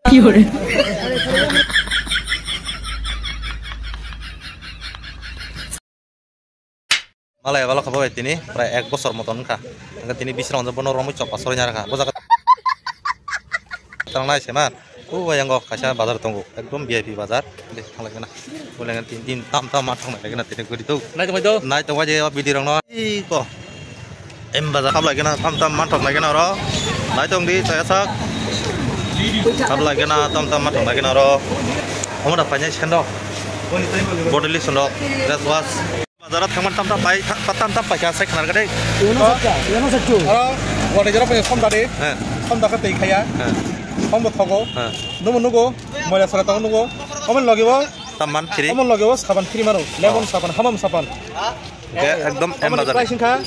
Malay balok apa ini? Pray ek bosor moton kah? Angkat ini bisa orang bono romu cok pasornya kah? Bosak. Terang naik seman. Yang gok kasih bazar tunggu. Ekdom VIP bazar. Deh, kalau kena. Boleh ngan tin tam matang lagi nanti nego itu. Naik tunggu aja video orang no. Iko. Bazar kabel lagi na tam matang lagi na ro. Naik tunggu di saya sak. Kabel lagi na tam matang lagi na ro. Kamu dapatnya sendok. Bodily sendok. That was. Bazarat teman tam pakai saya kenal kadai. Yang satu. Wadah jarak punya som tadi. Som dah ketik kaya. Som berthogo. Nunggu. Mulai solat tahun nunggu. Kamu lagi wa? Taman kiri. Kamu lagi wa? Saban kiri maru. Lemon saban, hamam saban. Ekdom bazar. Pricing kah?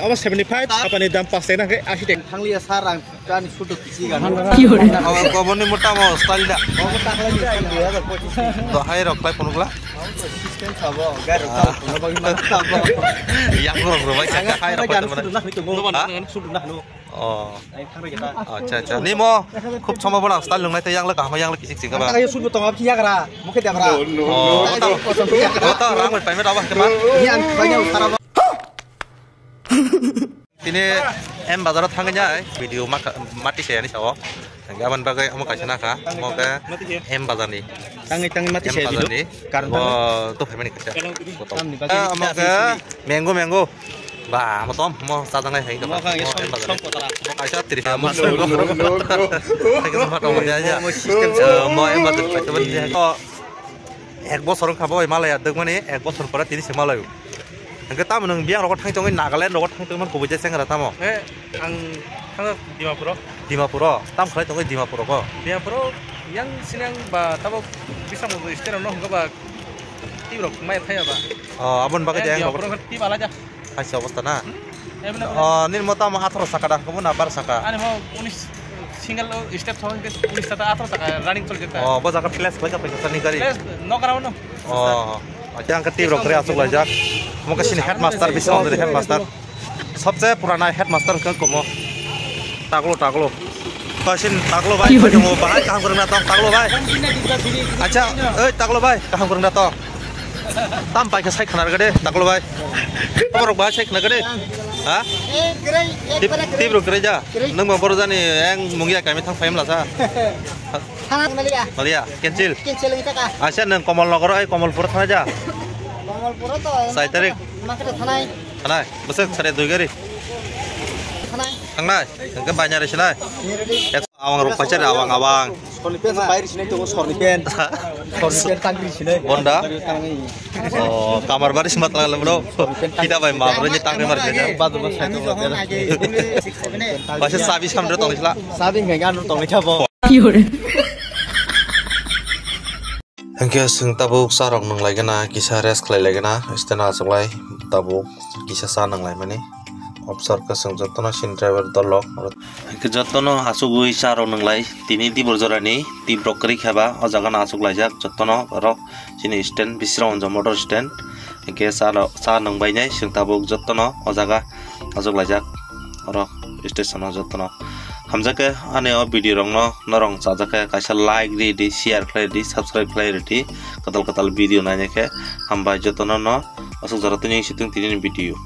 Awas 75. Apa ni dam pas na ke arsitek. Tangli sarang kan sudah kisi kan. Kau ni muta mau style dah. Tuh hai rok lagi punuklah. Sistem sabo, garu sabo. Yang rok baik saja hai rok mana. Oh, अच्छा नहीं मो खूब समय बड़ा style लुंग नहीं तो yang lekah yang lekih sih kabar. Kayak sudah tengah pihak kara, mungkin dia kara. Oh, betul, orang berpamit apa kemana? Yang banyak utara. Ini bazarat hangatnya, video mati saya ni sawo. Gawan bagai kamu kasih nak kah? Mau ke bazar ni? Tangi mati saya bazar ni. Oh, tuh pemani kasih. Mau ke mango. Bah, mau sadang lagi ke? Mau kasih tiri mau tempat omongnya aja. Mau bazar macam ni. Oh, ek bos orang kabo Himalaya, dengan ni ek bos orang pada tiri Himalaya. Angkat tamu nung biang rokok tang congin Nagaland rokok tang teman kubu jaseng rata mo. Ang Dimapuro. Tam kali congin Dimapuro ko. Dimapuro yang sinang ba tabo bisa mau istilah noh enggak ba tibro mai thaya ba. Oh, abon bagai yang rokok tib ala aja. Asyik bos tanah. Oh, ni mau tamu atur saka dah, kamu nabar saka. Ane mau unis single step soalnya unis tata atur saka running tol kita. Oh, bos akan flash baca pesan ni kari. Flash no karawan no. Oh, yang ketiga rokok asuk lajak. Mau kesini headmaster bisa dari headmaster. सबसे पुराना headmaster kan kamu. Taklo. Kasin taklo bay. Kamu bahai kaham kurang datang taklo bay. Acha, taklo bay kaham kurang datang. Tam pakai saya kenal gede taklo bay. Kamu rok bahasa kenal gede. Hah? Tibro gereja. Neng mau baru ni yang mungkin kami thang faham lah sa. Malia, kencil kita kah? Acha neng Komal Nagor Komal Pura thana aja. Komal Pura tu. Saya tarik. Makan tanai. Tanai, besok saya dua kali. Tanai, enggak banyak di sini. Awang rupa saja awang. Sornipen bayar sini tu sornipen. Sornipen tangri sini. Bonda. Oh, kamar baris mat lah bro. Kita bayar mabrnya tangri mar saja. Pasal sabis kami tu tolong lah. Sabis enggak anu tolong siapa? Hingga sing tabuk sarong nang lagi na kisah res kelai lagi na istana seklai tabuk kisah sanang lagi mana observe ke sing jatuh sin driver dolok hingga jatuh asuk sarong nang lagi tini di berjorani di brokeri khaba ajagan asuk lajak jatuh rok sini stand bisra onja motor stand hingga sanang baynya sing tabuk jatuh ajaga asuk lajak rok station jatuh hamzake ane video rong no norong sajake kaisa like di share play di subscribe play di katal video nanya ke hamba jotono no asuk jaratun yang situng tinin video